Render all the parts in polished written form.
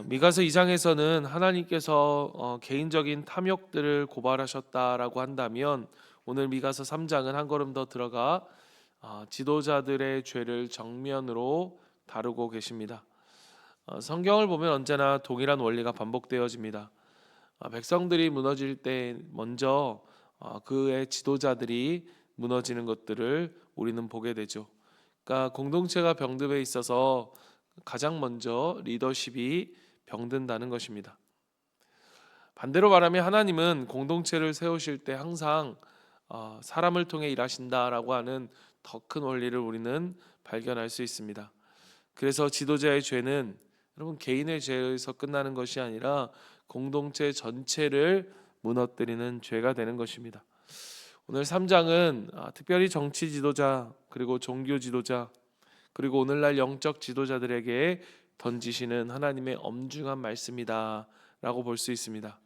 미가서 2장에서는 하나님께서 개인적인 탐욕들을 고발하셨다라고 한다면, 오늘 미가서 3장은 한 걸음 더 들어가 지도자들의 죄를 정면으로 다루고 계십니다. 성경을 보면 언제나 동일한 원리가 반복되어집니다. 백성들이 무너질 때 먼저 그의 지도자들이 무너지는 것들을 우리는 보게 되죠. 그러니까 공동체가 병듭에 있어서 가장 먼저 리더십이 병든다는 것입니다. 반대로 말하면 하나님은 공동체를 세우실 때 항상 사람을 통해 일하신다라고 하는 더 큰 원리를 우리는 발견할 수 있습니다. 그래서 지도자의 죄는 여러분 개인의 죄에서 끝나는 것이 아니라 공동체 전체를 무너뜨리는 죄가 되는 것입니다. 오늘 3장은 특별히 정치 지도자 그리고 종교 지도자 그리고 오늘날 영적 지도자들에게 던지시는 하나님의 엄중한 말씀이다라고 볼 수 있습니다.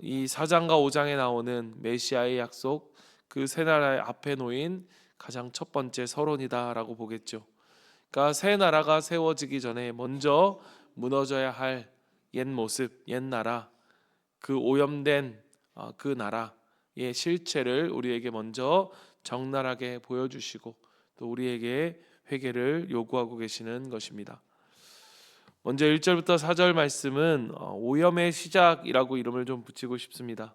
이 4장과 5장에 나오는 메시아의 약속, 그 새 나라의 앞에 놓인 가장 첫 번째 서론이다라고 보겠죠. 그러니까 새 나라가 세워지기 전에 먼저 무너져야 할 옛 모습, 옛 나라, 그 오염된 그 나라의 실체를 우리에게 먼저 적나라하게 보여주시고 또 우리에게 회개를 요구하고 계시는 것입니다. 먼저 1절부터 4절 말씀은 오염의 시작이라고 이름을 좀 붙이고 싶습니다.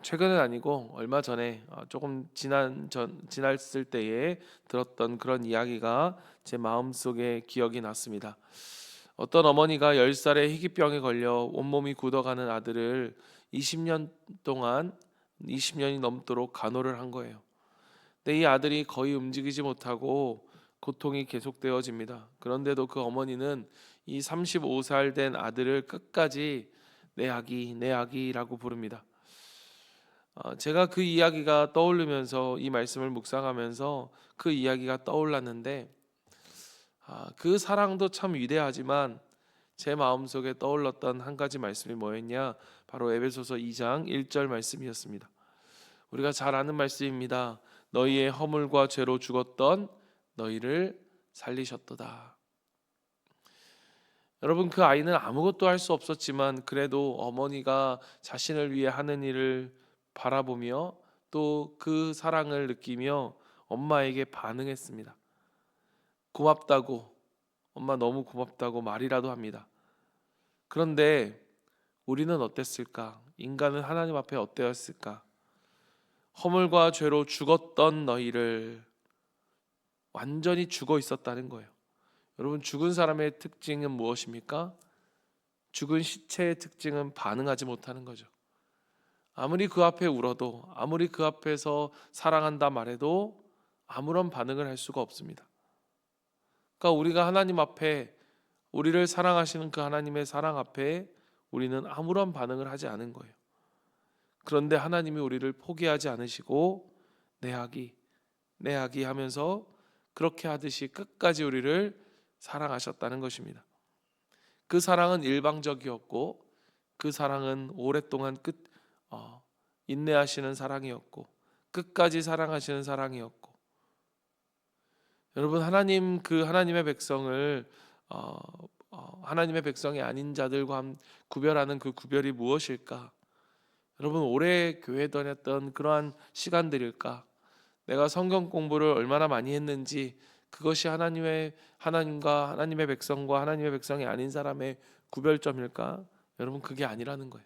최근은 아니고 얼마 전에 조금 지났을 때에 들었던 그런 이야기가 제 마음속에 기억이 났습니다. 어떤 어머니가 10살에 희귀병에 걸려 온몸이 굳어가는 아들을 20년 동안 20년이 넘도록 간호를 한 거예요. 근데 이 아들이 거의 움직이지 못하고 고통이 계속되어집니다. 그런데도 그 어머니는 이 35살 된 아들을 끝까지 내 아기, 내 아기라고 부릅니다. 제가 그 이야기가 떠오르면서 이 말씀을 묵상하면서 그 이야기가 떠올랐는데 그 사랑도 참 위대하지만 제 마음속에 떠올랐던 한 가지 말씀이 뭐였냐? 바로 에베소서 2장 1절 말씀이었습니다. 우리가 잘 아는 말씀입니다. 너희의 허물과 죄로 죽었던 너희를 살리셨도다. 여러분, 그 아이는 아무것도 할 수 없었지만 그래도 어머니가 자신을 위해 하는 일을 바라보며 또 그 사랑을 느끼며 엄마에게 반응했습니다. 고맙다고, 엄마 너무 고맙다고 말이라도 합니다. 그런데 우리는 어땠을까? 인간은 하나님 앞에 어때였을까? 허물과 죄로 죽었던 너희를, 완전히 죽어 있었다는 거예요. 여러분, 죽은 사람의 특징은 무엇입니까? 죽은 시체의 특징은 반응하지 못하는 거죠. 아무리 그 앞에 울어도, 아무리 그 앞에서 사랑한다 말해도 아무런 반응을 할 수가 없습니다. 그러니까 우리가 하나님 앞에, 우리를 사랑하시는 그 하나님의 사랑 앞에 우리는 아무런 반응을 하지 않은 거예요. 그런데 하나님이 우리를 포기하지 않으시고 내 아기, 내 아기 하면서 그렇게 하듯이 끝까지 우리를 사랑하셨다는 것입니다. 그 사랑은 일방적이었고 그 사랑은 오랫동안 인내하시는 사랑이었고 끝까지 사랑하시는 사랑이었고, 여러분, 하나님의 백성을 하나님의 백성이 아닌 자들과 구별하는 그 구별이 무엇일까? 여러분, 오래 교회 다녔던 그러한 시간들일까? 내가 성경 공부를 얼마나 많이 했는지 그것이 하나님과 하나님의 백성과 하나님의 백성이 아닌 사람의 구별점일까? 여러분, 그게 아니라는 거예요.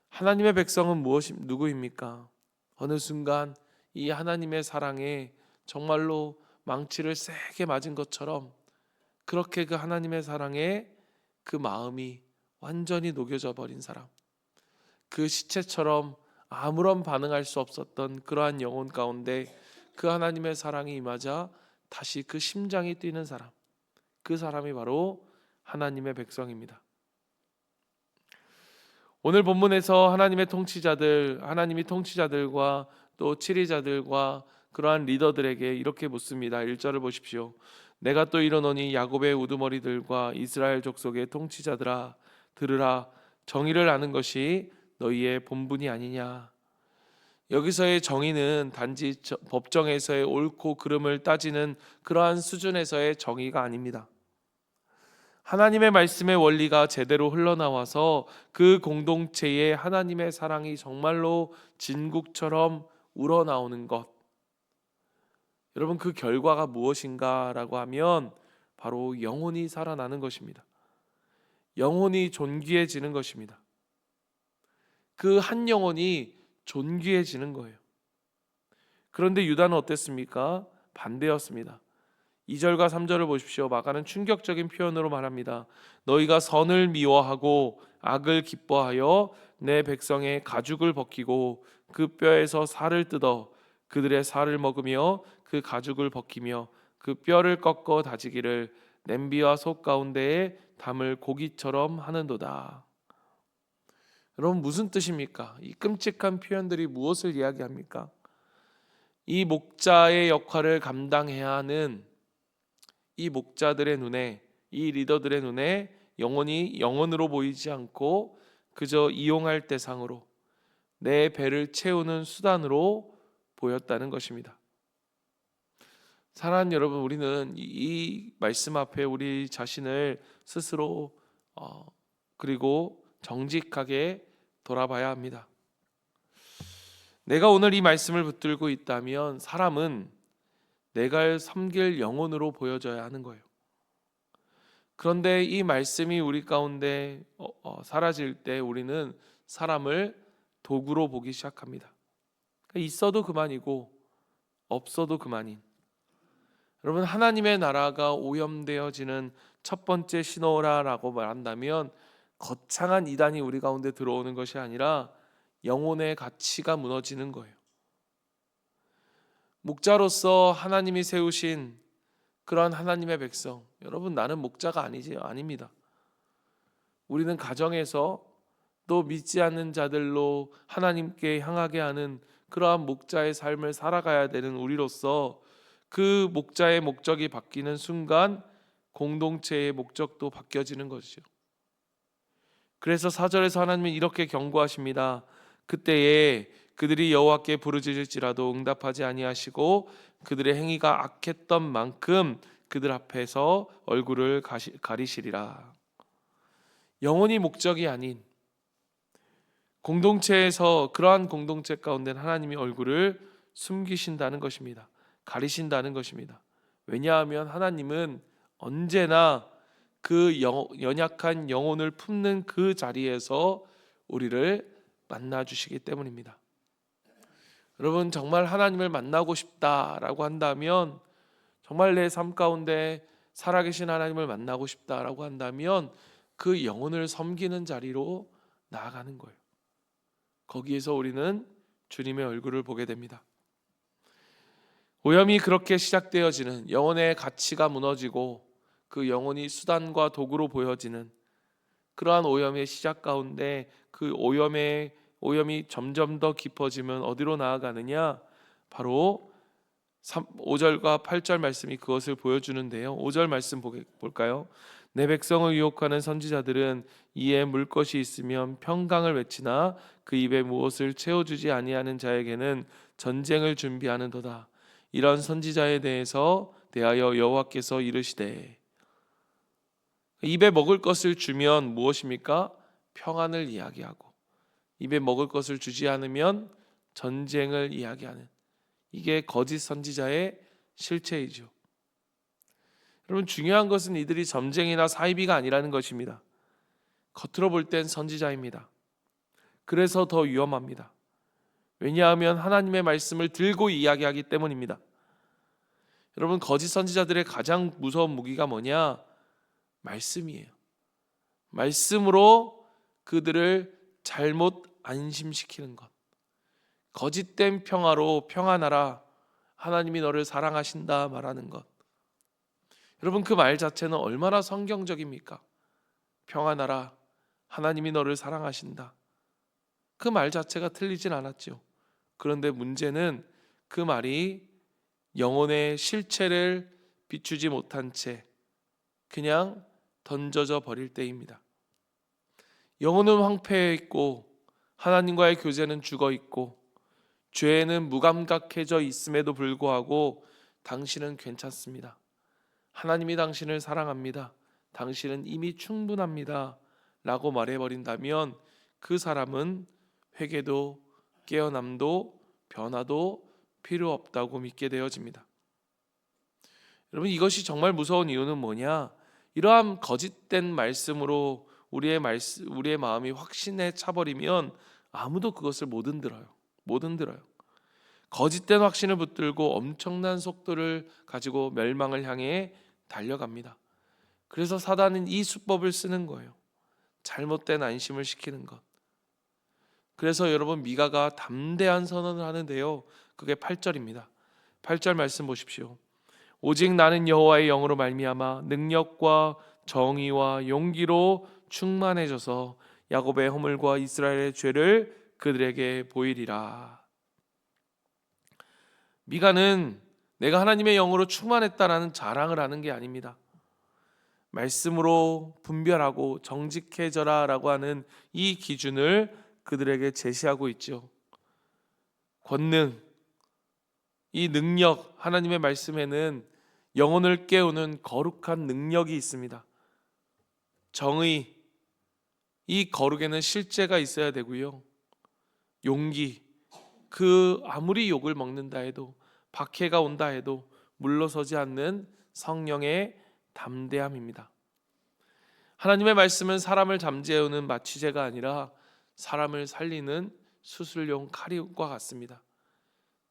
하나님의 백성은 누구입니까? 어느 순간 이 하나님의 사랑에 정말로 망치를 세게 맞은 것처럼 그렇게 그 하나님의 사랑에 그 마음이 완전히 녹여져 버린 사람, 그 시체처럼 아무런 반응할 수 없었던 그러한 영혼 가운데 그 하나님의 사랑이 임하자 다시 그 심장이 뛰는 사람, 그 사람이 바로 하나님의 백성입니다. 오늘 본문에서 하나님이 통치자들과 또 치리자들과 그러한 리더들에게 이렇게 묻습니다. 1절을 보십시오. 내가 또 이르노니 야곱의 우두머리들과 이스라엘 족속의 통치자들아, 들으라. 정의를 아는 것이 너희의 본분이 아니냐. 여기서의 정의는 단지 법정에서의 옳고 그름을 따지는 그러한 수준에서의 정의가 아닙니다. 하나님의 말씀의 원리가 제대로 흘러나와서 그 공동체에 하나님의 사랑이 정말로 진국처럼 우러나오는 것. 여러분, 그 결과가 무엇인가라고 하면 바로 영혼이 살아나는 것입니다. 영혼이 존귀해지는 것입니다. 그 한 영혼이 존귀해지는 거예요. 그런데 유다는 어땠습니까? 반대였습니다. 2절과 3절을 보십시오. 마가는 충격적인 표현으로 말합니다. 너희가 선을 미워하고 악을 기뻐하여 내 백성의 가죽을 벗기고 그 뼈에서 살을 뜯어 그들의 살을 먹으며 그 가죽을 벗기며 그 뼈를 꺾어 다지기를 냄비와 솥 가운데에 담을 고기처럼 하는도다. 여러분, 무슨 뜻입니까? 이 끔찍한 표현들이 무엇을 이야기합니까? 이 목자의 역할을 감당해야 하는 이 목자들의 눈에, 이 리더들의 눈에 영혼이 영혼으로 보이지 않고 그저 이용할 대상으로, 내 배를 채우는 수단으로 보였다는 것입니다. 사랑하는 여러분, 우리는 이 말씀 앞에 우리 자신을 스스로 그리고 정직하게 돌아봐야 합니다. 내가 오늘 이 말씀을 붙들고 있다면 사람은 내가 섬길 영혼으로 보여져야 하는 거예요. 그런데 이 말씀이 우리 가운데 사라질 때 우리는 사람을 도구로 보기 시작합니다. 있어도 그만이고 없어도 그만인. 여러분, 하나님의 나라가 오염되어지는 첫 번째 신호라고 말한다면 거창한 이단이 우리 가운데 들어오는 것이 아니라 영혼의 가치가 무너지는 거예요. 목자로서 하나님이 세우신 그러한 하나님의 백성, 여러분, 나는 목자가 아닙니다. 우리는 가정에서 또 믿지 않는 자들로 하나님께 향하게 하는 그러한 목자의 삶을 살아가야 되는 우리로서 그 목자의 목적이 바뀌는 순간 공동체의 목적도 바뀌어지는 것이죠. 그래서 4절에서 하나님은 이렇게 경고하십니다. 그때에 그들이 여호와께 부르짖을지라도 응답하지 아니하시고 그들의 행위가 악했던 만큼 그들 앞에서 얼굴을 가리시리라. 영혼이 목적이 아닌 공동체에서, 그러한 공동체 가운데 하나님이 얼굴을 숨기신다는 것입니다. 가리신다는 것입니다. 왜냐하면 하나님은 언제나 그 연약한 영혼을 품는 그 자리에서 우리를 만나 주시기 때문입니다. 여러분, 정말 하나님을 만나고 싶다라고 한다면, 정말 내 삶 가운데 살아계신 하나님을 만나고 싶다라고 한다면 그 영혼을 섬기는 자리로 나아가는 거예요. 거기에서 우리는 주님의 얼굴을 보게 됩니다. 오염이 그렇게 시작되어지는, 영혼의 가치가 무너지고 그 영혼이 수단과 도구로 보여지는 그러한 오염의 시작 가운데 그 오염이 점점 더 깊어지면 어디로 나아가느냐? 바로 5절과 8절 말씀이 그것을 보여주는데요. 5절 말씀 볼까요? 내 백성을 유혹하는 선지자들은 이에 물 것이 있으면 평강을 외치나 그 입에 무엇을 채워주지 아니하는 자에게는 전쟁을 준비하는도다. 이런 선지자에 대하여 여호와께서 이르시되, 입에 먹을 것을 주면 무엇입니까? 평안을 이야기하고, 입에 먹을 것을 주지 않으면 전쟁을 이야기하는, 이게 거짓 선지자의 실체이죠. 여러분, 중요한 것은 이들이 점쟁이나 사이비가 아니라는 것입니다. 겉으로 볼 땐 선지자입니다. 그래서 더 위험합니다. 왜냐하면 하나님의 말씀을 들고 이야기하기 때문입니다. 여러분, 거짓 선지자들의 가장 무서운 무기가 뭐냐? 말씀이에요. 말씀으로 그들을 잘못 안심시키는 것. 거짓된 평화로 평안하라, 하나님이 너를 사랑하신다 말하는 것. 여러분, 그 말 자체는 얼마나 성경적입니까? 평안하라, 하나님이 너를 사랑하신다. 그 말 자체가 틀리진 않았죠. 그런데 문제는 그 말이 영혼의 실체를 비추지 못한 채 그냥 던져져 버릴 때입니다. 영혼은 황폐해 있고 하나님과의 교제는 죽어 있고 죄에는 무감각해져 있음에도 불구하고 당신은 괜찮습니다. 하나님이 당신을 사랑합니다. 당신은 이미 충분합니다. 라고 말해버린다면 그 사람은 회개도 깨어남도 변화도 필요 없다고 믿게 되어집니다. 여러분, 이것이 정말 무서운 이유는 뭐냐? 이러한 거짓된 말씀으로 우리의 마음이 확신에 차버리면 아무도 그것을 못 흔들어요. 못 흔들어요. 거짓된 확신을 붙들고 엄청난 속도를 가지고 멸망을 향해 달려갑니다. 그래서 사단은 이 수법을 쓰는 거예요. 잘못된 안심을 시키는 것. 그래서 여러분, 미가가 담대한 선언을 하는데요, 그게 8절입니다. 8절 말씀 보십시오. 오직 나는 여호와의 영으로 말미암아 능력과 정의와 용기로 충만해져서 야곱의 허물과 이스라엘의 죄를 그들에게 보이리라. 미가는 내가 하나님의 영으로 충만했다라는 자랑을 하는 게 아닙니다. 말씀으로 분별하고 정직해져라라고 하는 이 기준을 그들에게 제시하고 있죠. 권능, 이 능력, 하나님의 말씀에는 영혼을 깨우는 거룩한 능력이 있습니다. 정의, 이 거룩에는 실제가 있어야 되고요. 용기, 그 아무리 욕을 먹는다 해도, 박해가 온다 해도 물러서지 않는 성령의 담대함입니다. 하나님의 말씀은 사람을 잠재우는 마취제가 아니라 사람을 살리는 수술용 칼과 같습니다.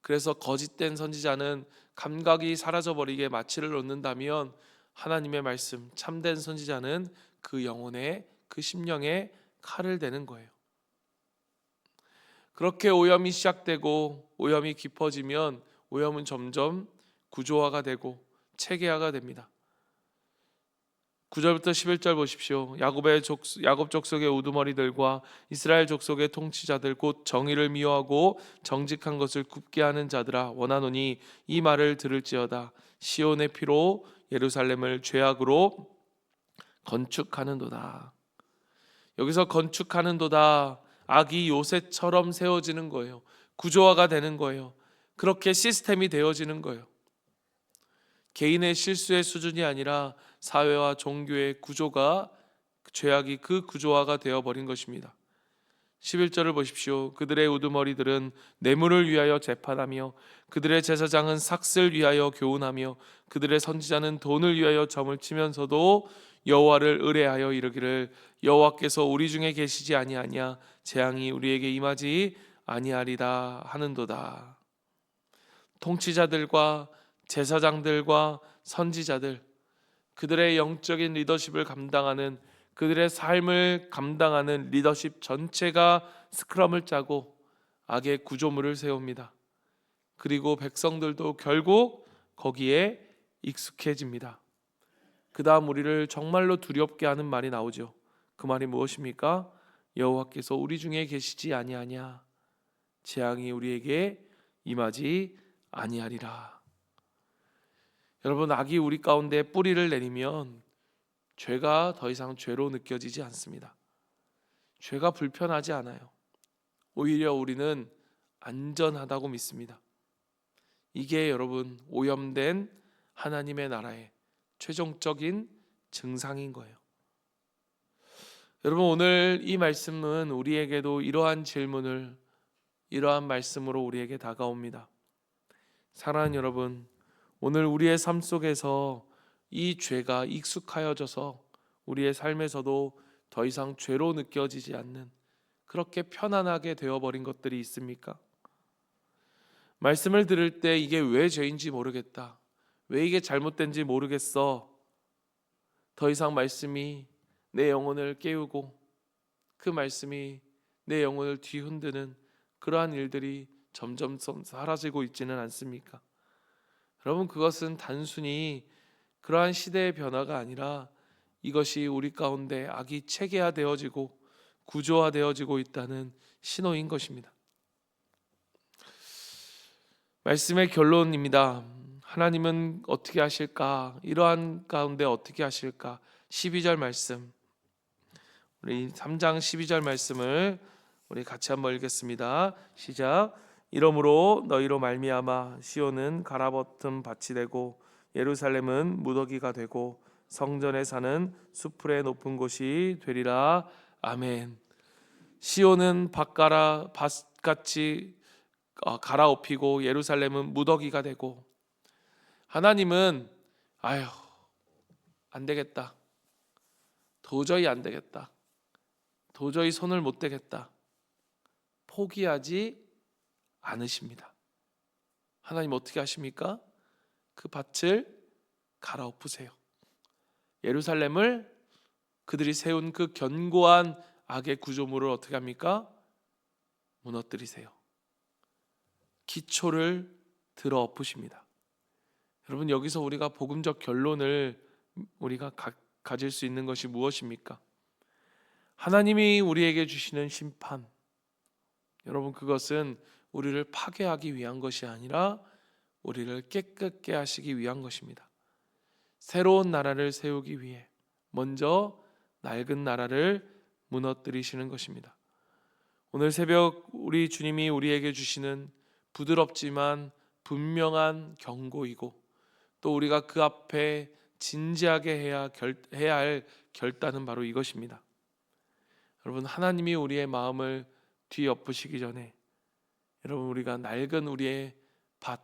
그래서 거짓된 선지자는 감각이 사라져버리게 마취를 놓는다면 하나님의 말씀, 참된 선지자는 그 영혼에, 그 심령에 칼을 대는 거예요. 그렇게 오염이 시작되고 오염이 깊어지면 오염은 점점 구조화가 되고 체계화가 됩니다. 9절부터 11절 보십시오. 야곱 족속의 우두머리들과 이스라엘 족속의 통치자들 곧 정의를 미워하고 정직한 것을 굽게 하는 자들아, 원하노니 이 말을 들을지어다. 시온의 피로 예루살렘을 죄악으로 건축하는도다. 여기서 건축하는도다, 악이 요새처럼 세워지는 거예요. 구조화가 되는 거예요. 그렇게 시스템이 되어지는 거예요. 개인의 실수의 수준이 아니라 사회와 종교의 구조가, 죄악이 그 구조화가 되어버린 것입니다. 11절을 보십시오. 그들의 우두머리들은 뇌물을 위하여 재판하며 그들의 제사장은 삭슬 위하여 교훈하며 그들의 선지자는 돈을 위하여 점을 치면서도 여호와를 의뢰하여 이르기를 여호와께서 우리 중에 계시지 아니하냐, 재앙이 우리에게 임하지 아니하리다 하는도다. 통치자들과 제사장들과 선지자들, 그들의 영적인 리더십을 감당하는, 그들의 삶을 감당하는 리더십 전체가 스크럼을 짜고 악의 구조물을 세웁니다. 그리고 백성들도 결국 거기에 익숙해집니다. 그 다음 우리를 정말로 두렵게 하는 말이 나오죠. 그 말이 무엇입니까? 여호와께서 우리 중에 계시지 아니하냐, 재앙이 우리에게 임하지 아니하리라. 여러분, 악이 우리 가운데 뿌리를 내리면 죄가 더 이상 죄로 느껴지지 않습니다. 죄가 불편하지 않아요. 오히려 우리는 안전하다고 믿습니다. 이게 여러분, 오염된 하나님의 나라의 최종적인 증상인 거예요. 여러분, 오늘 이 말씀은 우리에게도 이러한 질문을, 이러한 말씀으로 우리에게 다가옵니다. 사랑하는 여러분, 오늘 우리의 삶 속에서 이 죄가 익숙하여져서 우리의 삶에서도 더 이상 죄로 느껴지지 않는, 그렇게 편안하게 되어버린 것들이 있습니까? 말씀을 들을 때 이게 왜 죄인지 모르겠다, 왜 이게 잘못된지 모르겠어, 더 이상 말씀이 내 영혼을 깨우고 그 말씀이 내 영혼을 뒤흔드는 그러한 일들이 점점 사라지고 있지는 않습니까? 여러분, 그것은 단순히 그러한 시대의 변화가 아니라 이것이 우리 가운데 악이 체계화되어지고 구조화되어지고 있다는 신호인 것입니다. 말씀의 결론입니다. 하나님은 어떻게 하실까? 이러한 가운데 어떻게 하실까? 12절 말씀, 우리 3장 12절 말씀을 우리 같이 한번 읽겠습니다. 시작. 이러므로 너희로 말미암아 시온은 가라벗은 밭이 되고 예루살렘은 무더기가 되고 성전에 사는 수풀의 높은 곳이 되리라. 아멘. 시온은 밭같이 갈아엎히고 예루살렘은 무더기가 되고, 하나님은 아휴 안 되겠다, 도저히 안 되겠다, 도저히 손을 못 대겠다, 포기하지 않으십니다. 하나님 어떻게 하십니까? 그 밭을 갈아엎으세요. 예루살렘을, 그들이 세운 그 견고한 악의 구조물을 어떻게 합니까? 무너뜨리세요. 기초를 들어 엎으십니다. 여러분, 여기서 우리가 복음적 결론을 우리가 가질 수 있는 것이 무엇입니까? 하나님이 우리에게 주시는 심판, 여러분, 그것은 우리를 파괴하기 위한 것이 아니라 우리를 깨끗게 하시기 위한 것입니다. 새로운 나라를 세우기 위해 먼저 낡은 나라를 무너뜨리시는 것입니다. 오늘 새벽 우리 주님이 우리에게 주시는 부드럽지만 분명한 경고이고, 또 우리가 그 앞에 진지하게 해야 할 결단은 바로 이것입니다. 여러분, 하나님이 우리의 마음을 뒤엎으시기 전에 여러분, 우리가 낡은 우리의 밭,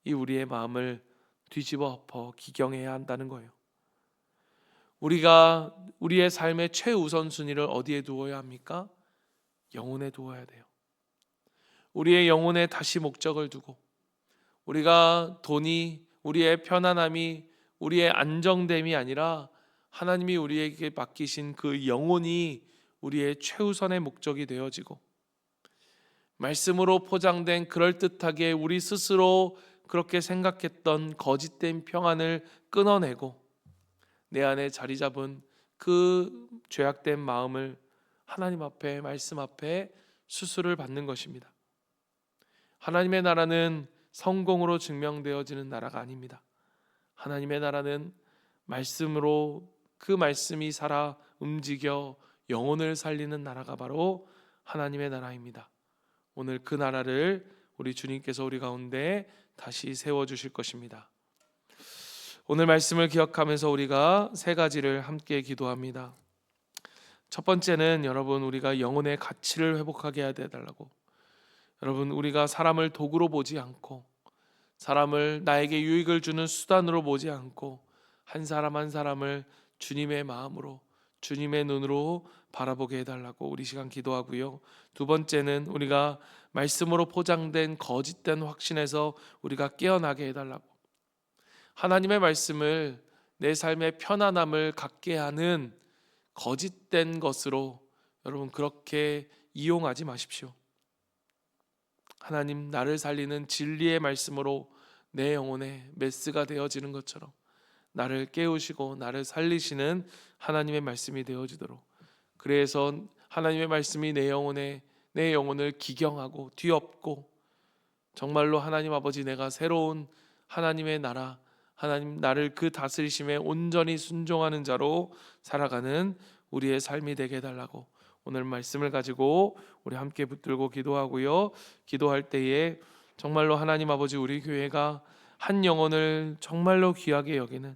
이 우리의 마음을 뒤집어 엎어 기경해야 한다는 거예요. 우리가 우리의 삶의 최우선순위를 어디에 두어야 합니까? 영혼에 두어야 돼요. 우리의 영혼에 다시 목적을 두고, 우리가 돈이, 우리의 편안함이, 우리의 안정됨이 아니라 하나님이 우리에게 맡기신 그 영혼이 우리의 최우선의 목적이 되어지고, 말씀으로 포장된 그럴듯하게 우리 스스로 그렇게 생각했던 거짓된 평안을 끊어내고 내 안에 자리 잡은 그 죄악된 마음을 하나님 앞에, 말씀 앞에 수술을 받는 것입니다. 하나님의 나라는 성공으로 증명되어지는 나라가 아닙니다. 하나님의 나라는 말씀으로, 그 말씀이 살아 움직여 영혼을 살리는 나라가 바로 하나님의 나라입니다. 오늘 그 나라를 우리 주님께서 우리 가운데 다시 세워주실 것입니다. 오늘 말씀을 기억하면서 우리가 세 가지를 함께 기도합니다. 첫 번째는 여러분, 우리가 영혼의 가치를 회복하게 해달라고. 여러분, 우리가 사람을 도구로 보지 않고, 사람을 나에게 유익을 주는 수단으로 보지 않고, 한 사람 한 사람을 주님의 마음으로, 주님의 눈으로 바라보게 해달라고 우리 시간 기도하고요. 두 번째는 우리가 말씀으로 포장된 거짓된 확신에서 우리가 깨어나게 해달라고. 하나님의 말씀을 내 삶의 편안함을 갖게 하는 거짓된 것으로 여러분 그렇게 이용하지 마십시오. 하나님, 나를 살리는 진리의 말씀으로 내 영혼에 메스가 되어지는 것처럼 나를 깨우시고 나를 살리시는 하나님의 말씀이 되어지도록, 그래서 하나님의 말씀이 내 영혼을 기경하고 뒤엎고, 정말로 하나님 아버지, 내가 새로운 하나님의 나라, 하나님 나를 그 다스리심에 온전히 순종하는 자로 살아가는 우리의 삶이 되게 해달라고 오늘 말씀을 가지고 우리 함께 붙들고 기도하고요. 기도할 때에 정말로 하나님 아버지, 우리 교회가 한 영혼을 정말로 귀하게 여기는,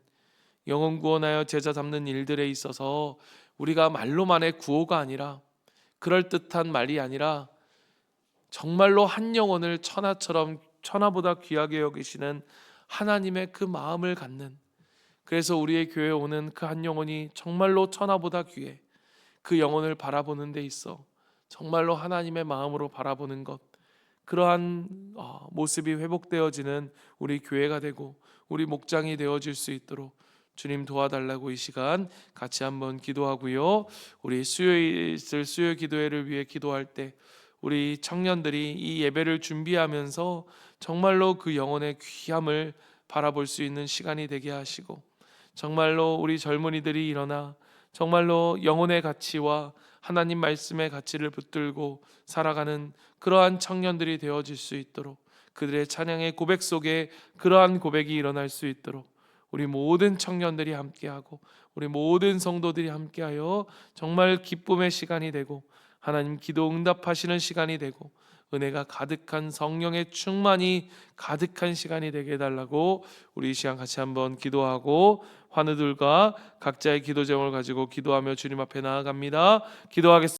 영혼 구원하여 제자 잡는 일들에 있어서 우리가 말로만의 구호가 아니라, 그럴듯한 말이 아니라 정말로 한 영혼을 천하처럼, 천하보다 귀하게 여기시는 하나님의 그 마음을 갖는, 그래서 우리의 교회에 오는 그 한 영혼이 정말로 천하보다 귀해, 그 영혼을 바라보는 데 있어 정말로 하나님의 마음으로 바라보는 것, 그러한 모습이 회복되어지는 우리 교회가 되고 우리 목장이 되어질 수 있도록 주님 도와달라고 이 시간 같이 한번 기도하고요. 우리 수요일 있을 수요 기도회를 위해 기도할 때 우리 청년들이 이 예배를 준비하면서 정말로 그 영혼의 귀함을 바라볼 수 있는 시간이 되게 하시고, 정말로 우리 젊은이들이 일어나 정말로 영혼의 가치와 하나님 말씀의 가치를 붙들고 살아가는 그러한 청년들이 되어질 수 있도록, 그들의 찬양의 고백 속에 그러한 고백이 일어날 수 있도록 우리 모든 청년들이 함께하고 우리 모든 성도들이 함께하여 정말 기쁨의 시간이 되고 하나님 기도 응답하시는 시간이 되고 은혜가 가득한 성령의 충만이 가득한 시간이 되게 해달라고 우리 이 시간 같이 한번 기도하고 환우들과 각자의 기도 제목을 가지고 기도하며 주님 앞에 나아갑니다. 기도하겠습니다.